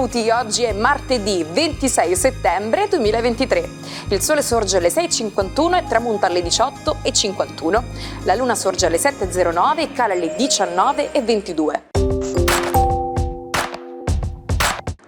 benvenuti. Oggi è martedì 26 settembre 2023. Il sole sorge alle 6.51 e tramonta alle 18.51. La luna sorge alle 7.09 e cala alle 19.22.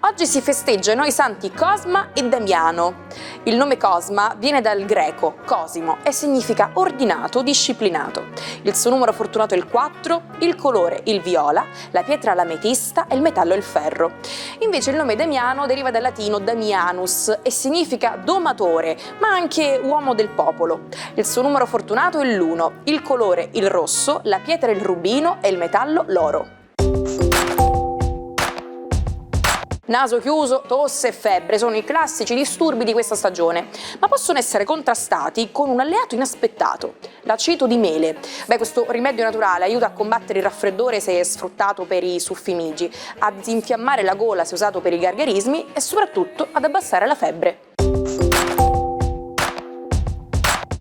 Oggi si festeggiano i santi Cosma e Damiano. Il nome Cosma viene dal greco Cosimo e significa ordinato, disciplinato. Il suo numero fortunato è il 4, il colore il viola, la pietra l'ametista e il metallo il ferro. Invece il nome Damiano deriva dal latino Damianus e significa domatore, ma anche uomo del popolo. Il suo numero fortunato è l'1, il colore il rosso, la pietra il rubino e il metallo l'oro. Naso chiuso, tosse e febbre sono i classici disturbi di questa stagione, ma possono essere contrastati con un alleato inaspettato, l'aceto di mele. Questo rimedio naturale aiuta a combattere il raffreddore se è sfruttato per i suffimigi, a disinfiammare la gola se usato per i gargarismi e soprattutto ad abbassare la febbre.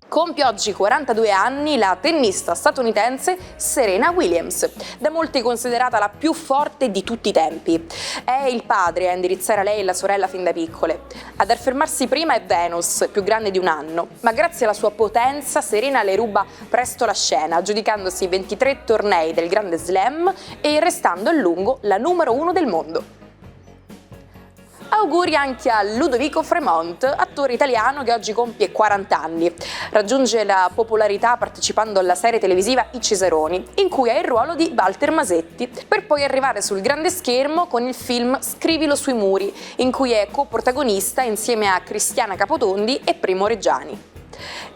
Compie oggi 42 anni la tennista statunitense Serena Williams, da molti considerata la più forte di tutti i tempi. È il padre a indirizzare a lei e la sorella fin da piccole. Ad affermarsi prima è Venus, più grande di un anno, ma grazie alla sua potenza Serena le ruba presto la scena, aggiudicandosi 23 tornei del Grande Slam e restando a lungo la numero 1 del mondo. Auguri anche a Ludovico Fremont, attore italiano che oggi compie 40 anni. Raggiunge la popolarità partecipando alla serie televisiva I Ciceroni, in cui ha il ruolo di Walter Masetti, per poi arrivare sul grande schermo con il film Scrivilo sui muri, in cui è coprotagonista insieme a Cristiana Capotondi e Primo Reggiani.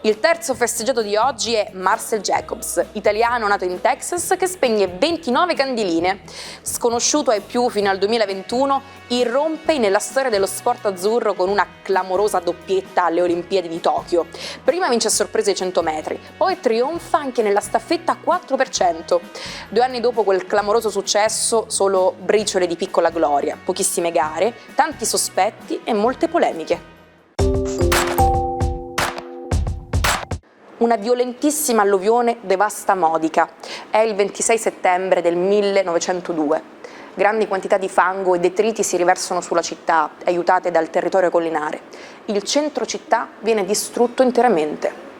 Il terzo festeggiato di oggi è Marcel Jacobs, italiano nato in Texas che spegne 29 candeline. Sconosciuto ai più fino al 2021, irrompe nella storia dello sport azzurro con una clamorosa doppietta alle Olimpiadi di Tokyo. Prima vince a sorpresa i 100 metri, poi trionfa anche nella staffetta 4%. 2 anni dopo quel clamoroso successo, solo briciole di piccola gloria, pochissime gare, tanti sospetti e molte polemiche. Una violentissima alluvione devasta Modica. È il 26 settembre del 1902. Grandi quantità di fango e detriti si riversano sulla città, aiutate dal territorio collinare. Il centro città viene distrutto interamente.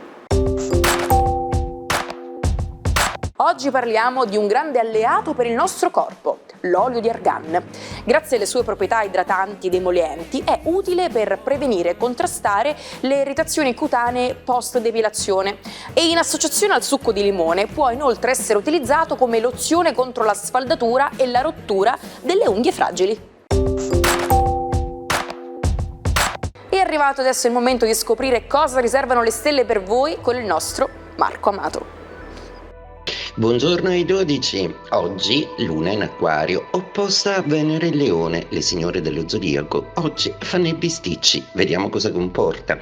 Oggi parliamo di un grande alleato per il nostro corpo, l'olio di argan. Grazie alle sue proprietà idratanti ed emolienti è utile per prevenire e contrastare le irritazioni cutanee post-depilazione e in associazione al succo di limone può inoltre essere utilizzato come lozione contro la sfaldatura e la rottura delle unghie fragili. È arrivato adesso il momento di scoprire cosa riservano le stelle per voi con il nostro Marco Amato. Buongiorno ai 12, oggi Luna in Acquario, opposta a Venere e Leone, le signore dello zodiaco. Oggi fanno i bisticci, vediamo cosa comporta.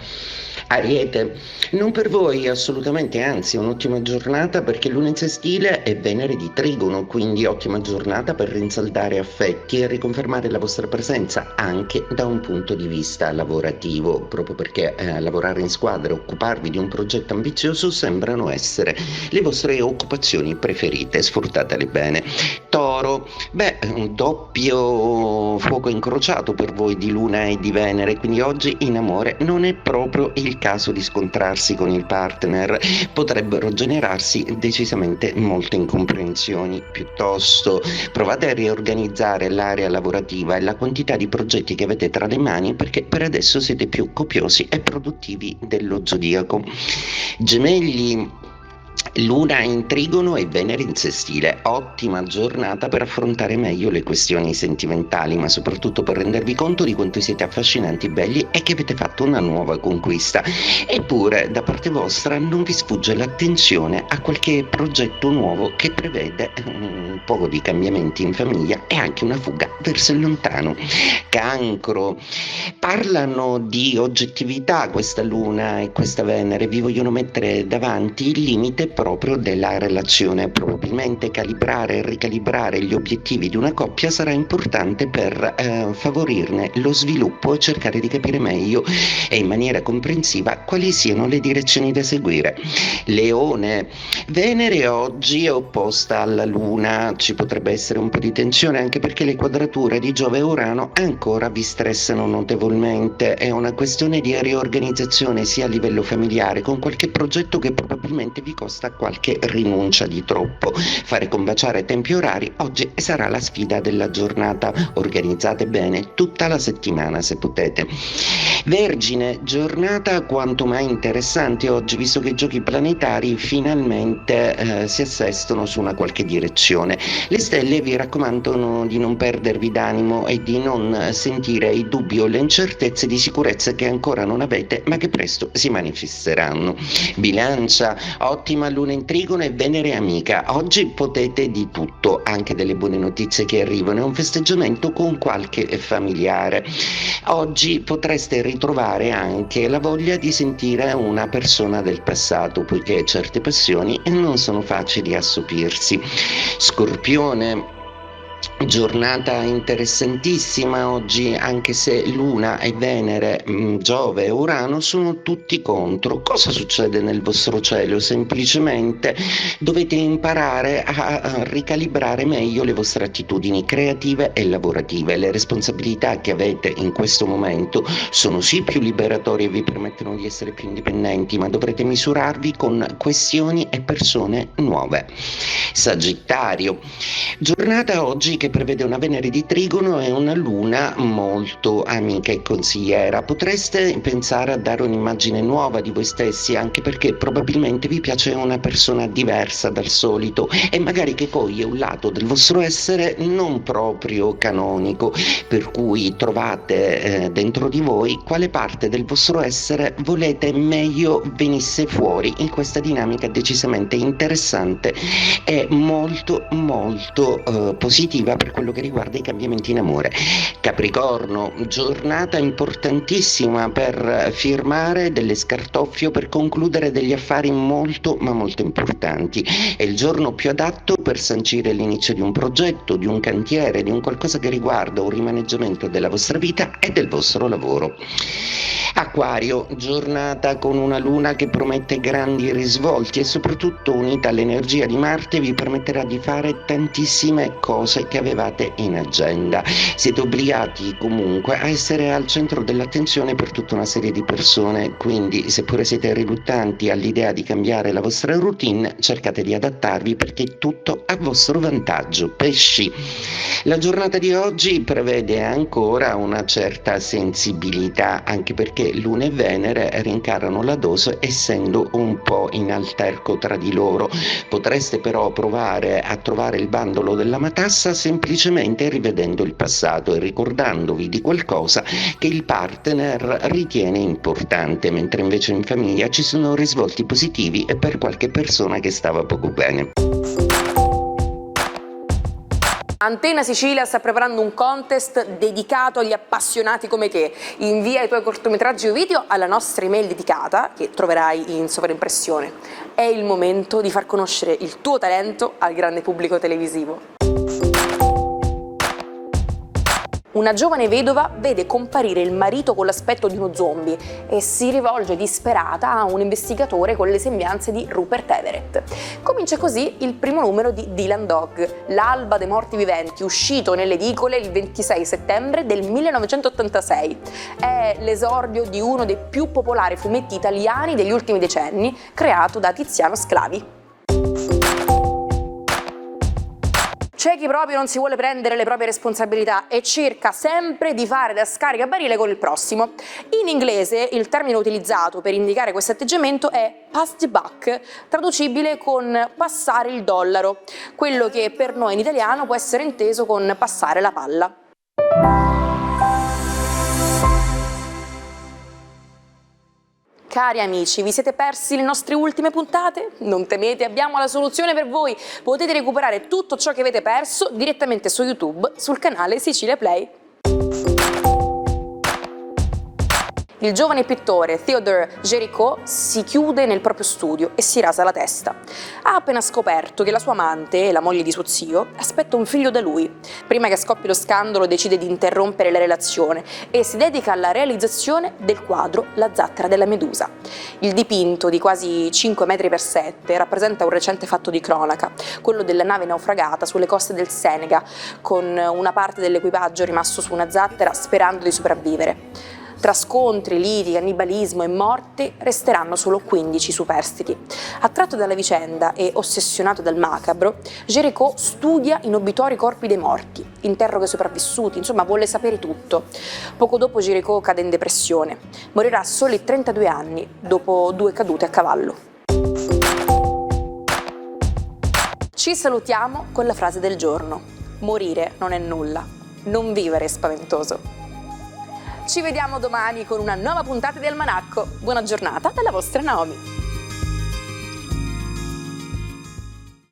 Ariete, non per voi assolutamente, anzi un'ottima giornata perché Luna in sestile e Venere di Trigono, quindi ottima giornata per rinsaldare affetti e riconfermare la vostra presenza anche da un punto di vista lavorativo, proprio perché lavorare in squadra e occuparvi di un progetto ambizioso sembrano essere le vostre occupazioni preferite, sfruttatele bene. Toro, un doppio fuoco incrociato per voi di Luna e di Venere, quindi oggi in amore non è proprio il caso di scontrarsi con il partner, potrebbero generarsi decisamente molte incomprensioni. Piuttosto provate a riorganizzare l'area lavorativa e la quantità di progetti che avete tra le mani, perché per adesso siete più copiosi e produttivi dello zodiaco. Gemelli, Luna in Trigono e Venere in sestile, ottima giornata per affrontare meglio le questioni sentimentali, ma soprattutto per rendervi conto di quanto siete affascinanti, belli e che avete fatto una nuova conquista. Eppure da parte vostra non vi sfugge l'attenzione a qualche progetto nuovo che prevede un po' di cambiamenti in famiglia e anche una fuga verso il lontano. Cancro, parlano di oggettività questa Luna e questa Venere, vi vogliono mettere davanti il limite proprio della relazione. Probabilmente calibrare e ricalibrare gli obiettivi di una coppia sarà importante per favorirne lo sviluppo e cercare di capire meglio e in maniera comprensiva quali siano le direzioni da seguire. Leone, Venere oggi è opposta alla Luna, ci potrebbe essere un po' di tensione anche perché le quadrature di Giove e Urano ancora vi stressano notevolmente. È una questione di riorganizzazione sia a livello familiare, con qualche progetto che probabilmente vi costa qualche rinuncia di troppo. Fare combaciare tempi orari oggi sarà la sfida della giornata. Organizzate bene tutta la settimana se potete. Vergine, giornata quanto mai interessante oggi, visto che i giochi planetari finalmente si assestano su una qualche direzione. Le stelle vi raccomandano di non perdervi d'animo e di non sentire i dubbi o le incertezze di sicurezza che ancora non avete ma che presto si manifesteranno. Bilancia, ottima luna in trigono e Venere amica. Oggi potete di tutto, anche delle buone notizie che arrivano e un festeggiamento con qualche familiare. Oggi potreste ritrovare anche la voglia di sentire una persona del passato, poiché certe passioni non sono facili a assopirsi. Scorpione, giornata interessantissima oggi, anche se Luna e Venere, Giove e Urano sono tutti contro. Cosa succede nel vostro cielo? Semplicemente dovete imparare a ricalibrare meglio le vostre attitudini creative e lavorative. Le responsabilità che avete in questo momento sono sì più liberatorie e vi permettono di essere più indipendenti, ma dovrete misurarvi con questioni e persone nuove. Sagittario, giornata oggi che prevede una Venere di trigono e una Luna molto amica e consigliera. Potreste pensare a dare un'immagine nuova di voi stessi, anche perché probabilmente vi piace una persona diversa dal solito e magari che coglie un lato del vostro essere non proprio canonico, per cui trovate dentro di voi quale parte del vostro essere volete meglio venisse fuori in questa dinamica decisamente interessante e molto positiva per quello che riguarda i cambiamenti in amore. Capricorno, giornata importantissima per firmare delle scartoffie o per concludere degli affari molto importanti. È il giorno più adatto per sancire l'inizio di un progetto, di un cantiere, di un qualcosa che riguarda un rimaneggiamento della vostra vita e del vostro lavoro. Acquario, giornata con una luna che promette grandi risvolti e soprattutto unita all'energia di Marte vi permetterà di fare tantissime cose che avevate in agenda. Siete obbligati comunque a essere al centro dell'attenzione per tutta una serie di persone, quindi seppure siete riluttanti all'idea di cambiare la vostra routine, cercate di adattarvi perché è tutto a vostro vantaggio. Pesci, la giornata di oggi prevede ancora una certa sensibilità, anche perché Luna e Venere rincarano la dose essendo un po' in alterco tra di loro. Potreste però provare a trovare il bandolo della matassa semplicemente rivedendo il passato e ricordandovi di qualcosa che il partner ritiene importante, mentre invece in famiglia ci sono risvolti positivi e per qualche persona che stava poco bene. Antena Sicilia sta preparando un contest dedicato agli appassionati come te. Invia i tuoi cortometraggi o video alla nostra email dedicata, che troverai in sovraimpressione. È il momento di far conoscere il tuo talento al grande pubblico televisivo. Una giovane vedova vede comparire il marito con l'aspetto di uno zombie e si rivolge disperata a un investigatore con le sembianze di Rupert Everett. Comincia così il primo numero di Dylan Dog, l'alba dei morti viventi, uscito nelle edicole il 26 settembre del 1986. È l'esordio di uno dei più popolari fumetti italiani degli ultimi decenni, creato da Tiziano Sclavi. C'è chi proprio non si vuole prendere le proprie responsabilità e cerca sempre di fare da scaricabarile con il prossimo. In inglese il termine utilizzato per indicare questo atteggiamento è pass the buck, traducibile con passare il dollaro, quello che per noi in italiano può essere inteso con passare la palla. Cari amici, vi siete persi le nostre ultime puntate? Non temete, abbiamo la soluzione per voi. Potete recuperare tutto ciò che avete perso direttamente su YouTube sul canale Sicilia Play. Il giovane pittore Theodore Géricault si chiude nel proprio studio e si rasa la testa. Ha appena scoperto che la sua amante, la moglie di suo zio, aspetta un figlio da lui. Prima che scoppi lo scandalo decide di interrompere la relazione e si dedica alla realizzazione del quadro La zattera della Medusa. Il dipinto di quasi 5 metri per 7 rappresenta un recente fatto di cronaca, quello della nave naufragata sulle coste del Seneca, con una parte dell'equipaggio rimasto su una zattera sperando di sopravvivere. Tra scontri, liti, cannibalismo e morte resteranno solo 15 superstiti. Attratto dalla vicenda e ossessionato dal macabro, Géricault studia in obitorio i corpi dei morti, interroga i sopravvissuti, insomma vuole sapere tutto. Poco dopo Géricault cade in depressione. Morirà a soli 32 anni dopo 2 cadute a cavallo. Ci salutiamo con la frase del giorno: morire non è nulla, non vivere è spaventoso. Ci vediamo domani con una nuova puntata di Almanacco. Buona giornata dalla vostra Naomi.